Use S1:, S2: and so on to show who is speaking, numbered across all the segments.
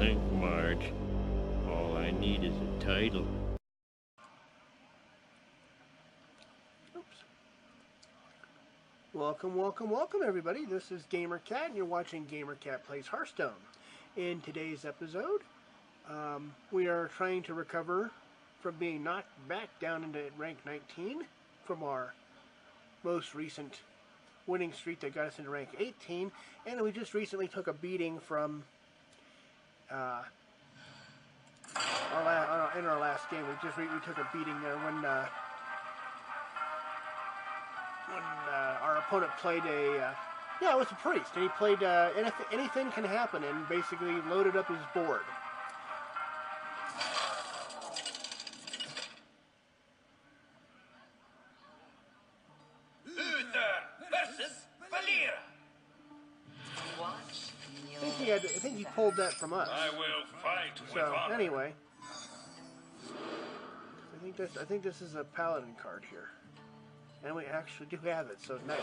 S1: think, Marge. All I need is a title.
S2: Oops. Welcome, welcome, welcome, everybody. This is GamerCat, and you're watching GamerCat Plays Hearthstone. In today's episode, we are trying to recover from being knocked back down into rank 19 from our most recent winning streak that got us into rank 18, and we just recently took a beating from in our last game. We took a beating there when our opponent played it was a priest, and he played anything can happen, and basically loaded up his board.
S3: Uther versus Valeera.
S2: I think he pulled that from us.
S3: I will fight with
S2: So
S3: honor.
S2: anyway, I think this is a paladin card here, and we actually do have it. So nice.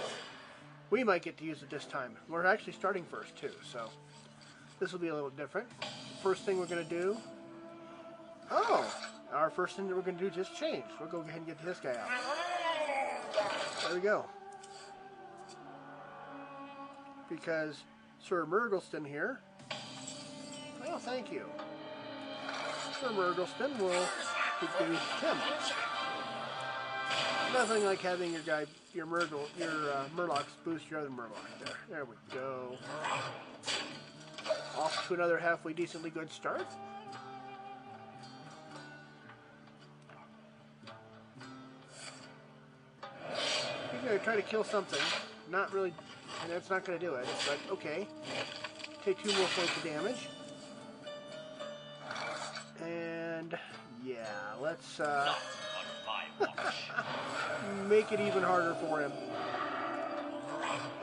S2: We might get to use it this time. We're actually starting first too, so this will be a little different. First thing we're gonna do. Oh, our first thing that we're gonna do just changed. We'll go ahead and get this guy out. There we go. Because Sir Murloc here. Oh, thank you. Sir Murloc will do him. Nothing like having your Murlocs boost your other Murloc there. There we go. Off to another halfway decently good start. He's going to try to kill something. Not really, and that's not going to do it. But okay. Take 2 more points of damage. And yeah, let's make it even harder for him.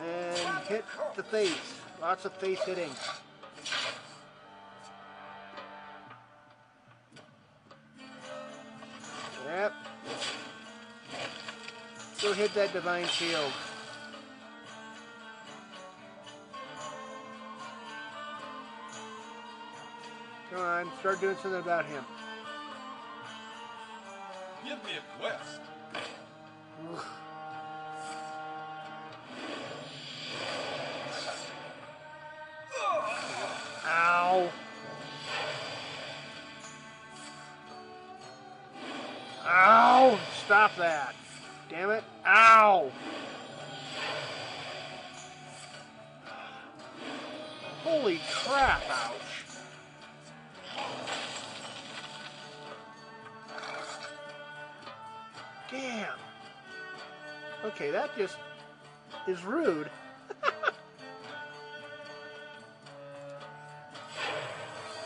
S2: And hit the face. Lots of face hitting. Yep. Go hit that divine shield. Come on, start doing something about him.
S3: Give me a quest.
S2: Ow. Ow! Stop that. Damn it. Ow! Holy crap, ouch. Damn. Okay, that just is rude.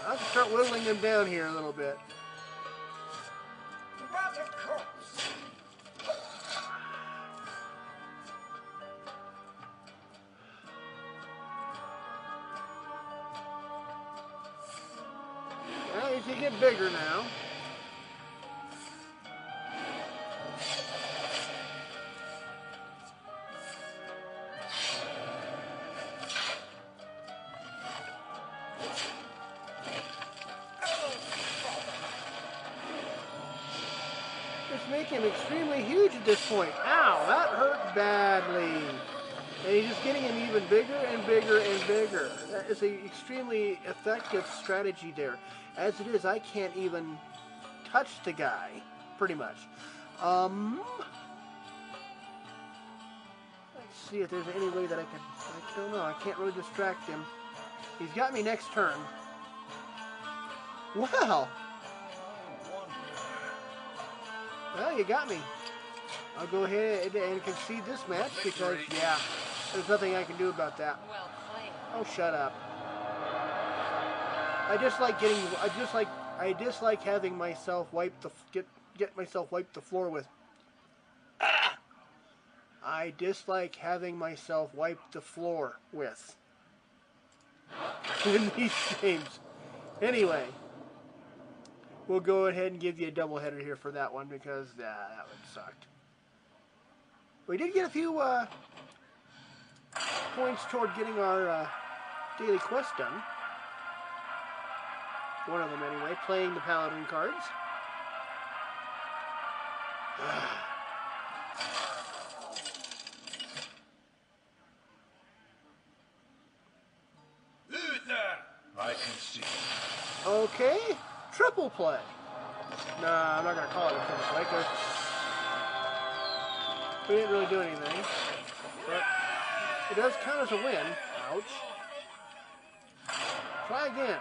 S2: I'll have to start whittling him down here a little bit. Well, he's gonna get bigger now. Make him extremely huge at this point. Ow, that hurt badly. And he's just getting him even bigger and bigger and bigger. That is an extremely effective strategy there. As it is, I can't even touch the guy, pretty much. Let's see if there's any way that I don't know. I can't really distract him. He's got me next turn. Wow. Well, you got me. I'll go ahead and concede this match because, yeah, there's nothing I can do about that. Oh, shut up. I dislike having myself wipe get myself wipe the floor with. I dislike having myself wipe the floor with in these games. Anyway. We'll go ahead and give you a doubleheader here for that one because that one sucked. We did get a few points toward getting our daily quest done. One of them anyway, playing the Paladin cards.
S3: Uther! I can see.
S2: Okay, triple play. Nah, I'm not going to call it a triple play because we didn't really do anything. But it does count as a win. Ouch. Try again.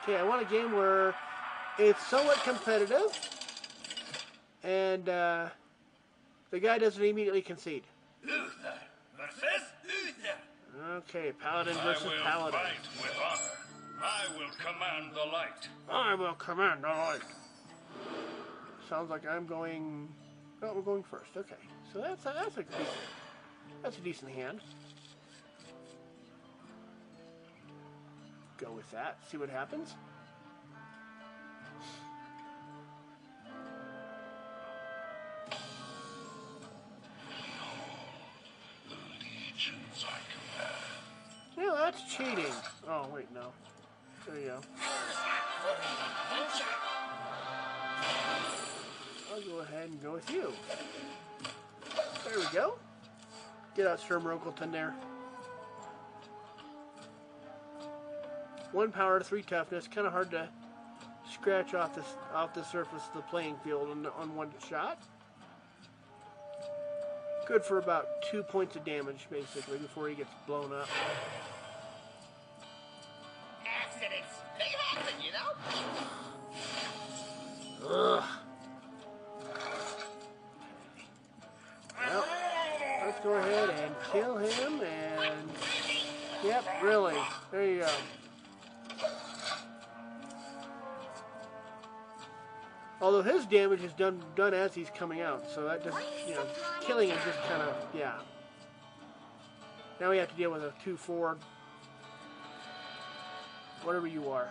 S2: Okay, I want a game where it's somewhat competitive, and the guy doesn't immediately concede.
S3: Uther versus Uther.
S2: Okay, Paladin versus Paladin.
S3: I will fight with honor. I will command the light.
S2: I will command the light. Sounds like I'm going. Oh, we're going first. Okay, so that's a decent hand. Go with that. See what happens.
S3: The legions I command.
S2: Yeah, that's cheating. Oh wait, no. There you go. I'll go ahead and go with you. There we go. Get out Sir Murloc there. 1 power, 3 toughness. Kind of hard to scratch off the surface of the playing field on one shot. Good for about 2 points of damage, basically, before he gets blown up.
S4: Accidents, they happen, you know?
S2: Ugh. Well, let's go ahead and kill him, and... Yep, really. There you go. Although his damage is done as he's coming out, so that just, you know, killing him just kind of, yeah. Now we have to deal with a 2/4, whatever you are.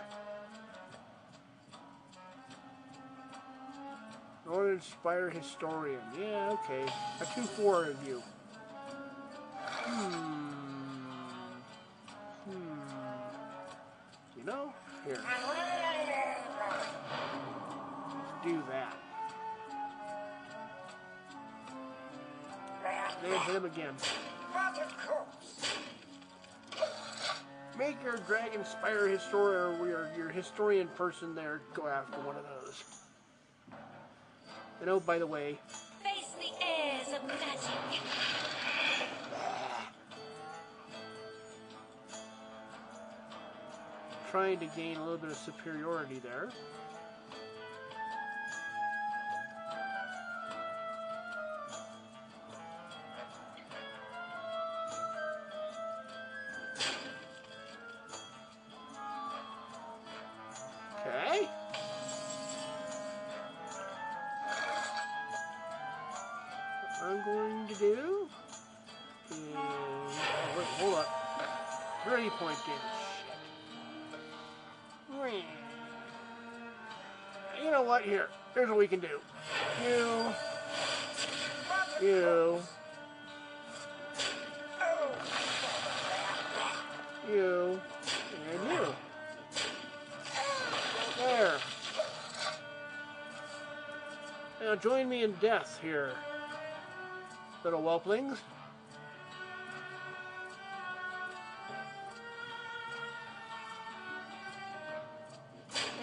S2: Northern Spire Historian, yeah, okay. A 2/4 of you. You know, here. Do that. Then hit him again. Make your Dragon Spire Historian or your historian person there go after one of those. And oh, by the way,
S5: Face the airs of magic.
S2: trying to gain a little bit of superiority there. Okay. What I'm going to do is... Oh, wait, hold up. 30-point damage. You know what? Here's what we can do. You, and you. There. Now join me in death here, little whelplings.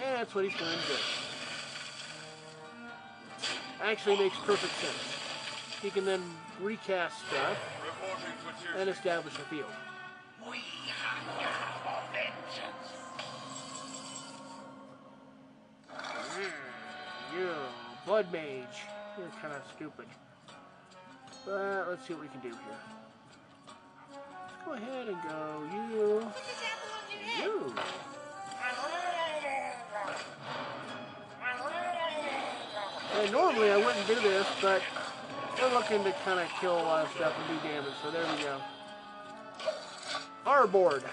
S2: And that's what he's going to do. Actually makes perfect sense. He can then recast stuff and establish a field.
S4: We hunger for vengeance.
S2: You, Blood Mage. You're kind of stupid. But let's see what we can do here. Let's go ahead and go you. And normally I wouldn't do this, but we're looking to kind of kill a lot of stuff and do damage, so there we go. Our board.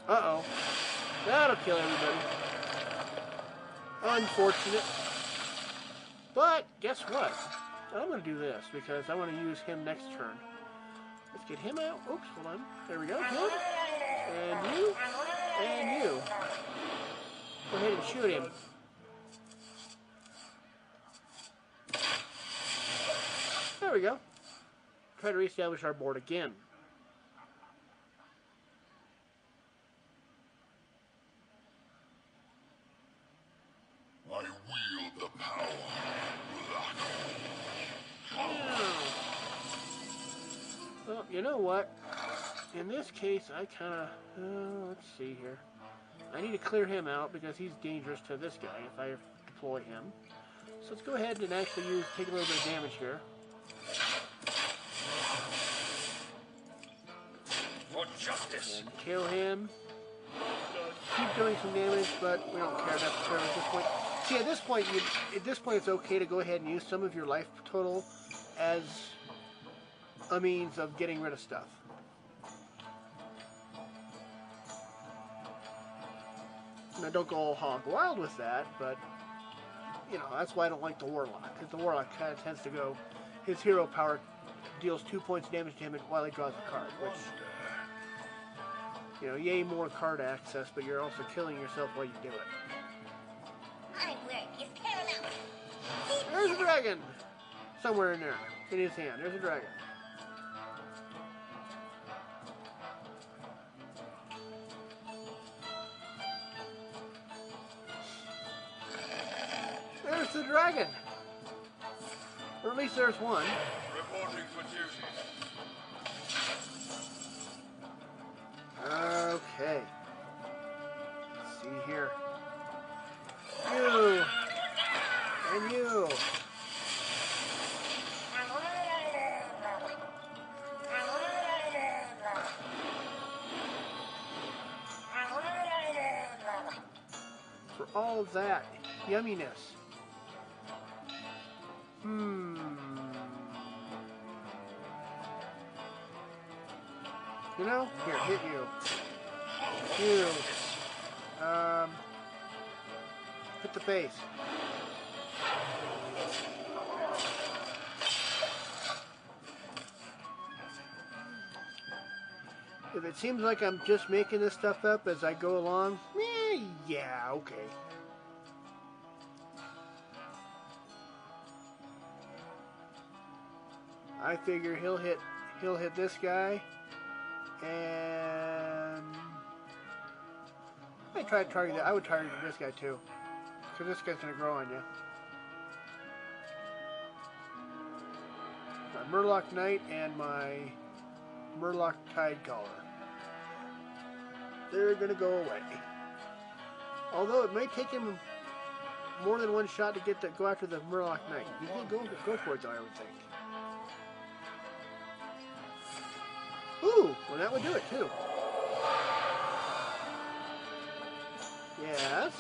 S2: Uh-oh. That'll kill everybody. Unfortunate. But, guess what? I'm going to do this, because I want to use him next turn. Let's get him out. Oops, hold on. There we go. Good. And you. And you. Go ahead and shoot him. There we go. Try to reestablish our board again.
S4: I wield the power.
S2: Well, you know what? In this case, I kind of... let's see here. I need to clear him out because he's dangerous to this guy if I deploy him. So let's go ahead and actually take a little bit of damage here.
S3: For justice.
S2: And kill him. Keep doing some damage, but we don't care necessarily at this point. See, at this point, it's okay to go ahead and use some of your life total as a means of getting rid of stuff. Now, don't go all hog wild with that, but, you know, that's why I don't like the Warlock, because the Warlock kind of tends to go, his hero power deals 2 points damage to him while he draws a card, which, you know, yay, more card access, but you're also killing yourself while you do it.
S5: My work is paramount.
S2: There's a dragon! Somewhere in there, in his hand, there's a dragon. There's the dragon! Or at least there's one.
S3: Reporting for duty.
S2: Okay. Let's see here. You! And you! For all of that yumminess. You know? Here, hit you. You. Hit the face. If it seems like I'm just making this stuff up as I go along, yeah, okay. I figure he'll hit this guy, and I try to target that. I would target this guy too, because this guy's gonna grow on you. My Murloc Knight and my Murloc Tide Caller. They're gonna go away. Although it may take him more than one shot to go after the Murloc Knight. You can go for it though, I would think. Ooh, well that would do it too. Yes.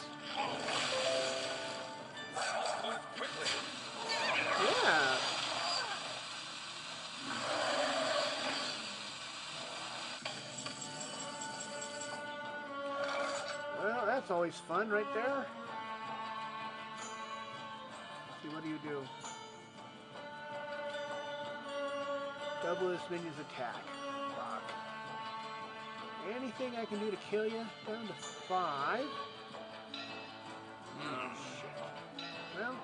S3: Move quickly.
S2: Yeah. Well, that's always fun right there. Let's see, what do you do? Double this minion's attack. Fuck. Anything I can do to kill you? Down to 5. Oh, shit. Well,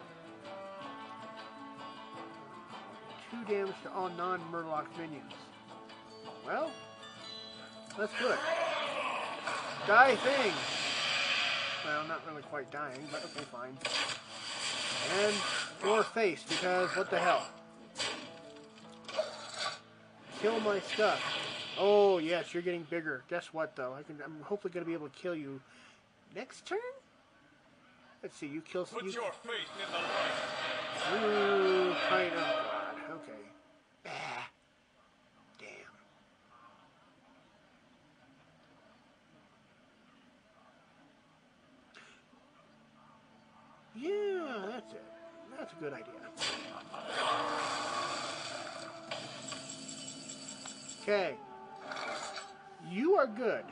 S2: 2 damage to all non-Murloc minions. Well, let's do it. Die thing! Well, not really quite dying, but okay, fine. And your face, because what the hell? Kill my stuff. Oh, yes, you're getting bigger. Guess what, though? I'm hopefully going to be able to kill you next turn? Let's see, you kill...
S3: Put your faith in the light.
S2: Ooh, kind of. God, okay. Ah. Damn. Yeah, that's it. That's a good idea. Okay. You are good.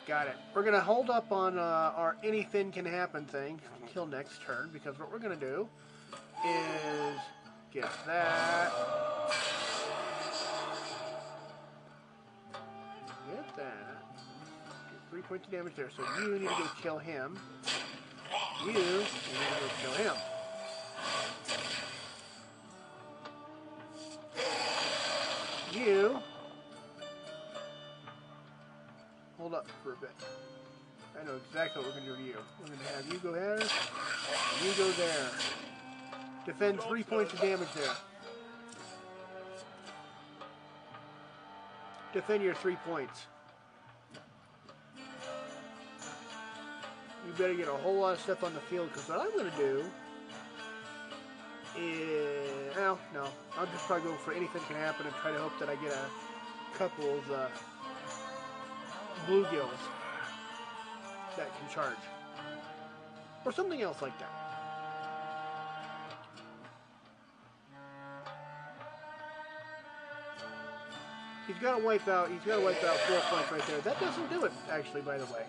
S2: Got it. We're going to hold up on our anything can happen thing till next turn, because what we're going to do is get that. Get that. Get 3 points of damage there. So you need to go kill him. You need to go kill him. You hold up for a bit. I know exactly what we're going to do to you. We're going to have you go here, you go there. Defend 3 points of damage there. Defend your 3 points. You better get a whole lot of stuff on the field, because what I'm going to do is... Well, no. I'll just probably go for anything can happen and try to hope that I get a couple of bluegills that can charge. Or something else like that. He's got to wipe out 4 points right there. That doesn't do it, actually, by the way.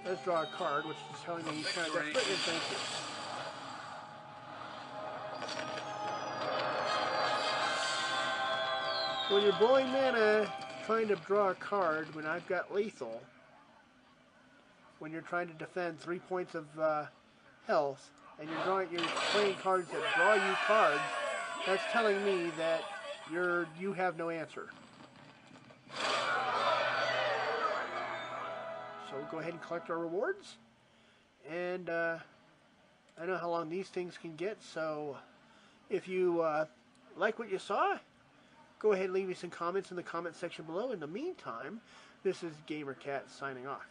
S2: Let's draw a card, which is telling me he's kind of desperate, and thank you. When you're blowing mana, trying to draw a card, when I've got lethal, when you're trying to defend 3 points of health, and you're playing cards that draw you cards, that's telling me that you have no answer. So we'll go ahead and collect our rewards. And I know how long these things can get, so if you like what you saw, go ahead and leave me some comments in the comment section below. In the meantime, this is GamerCat signing off.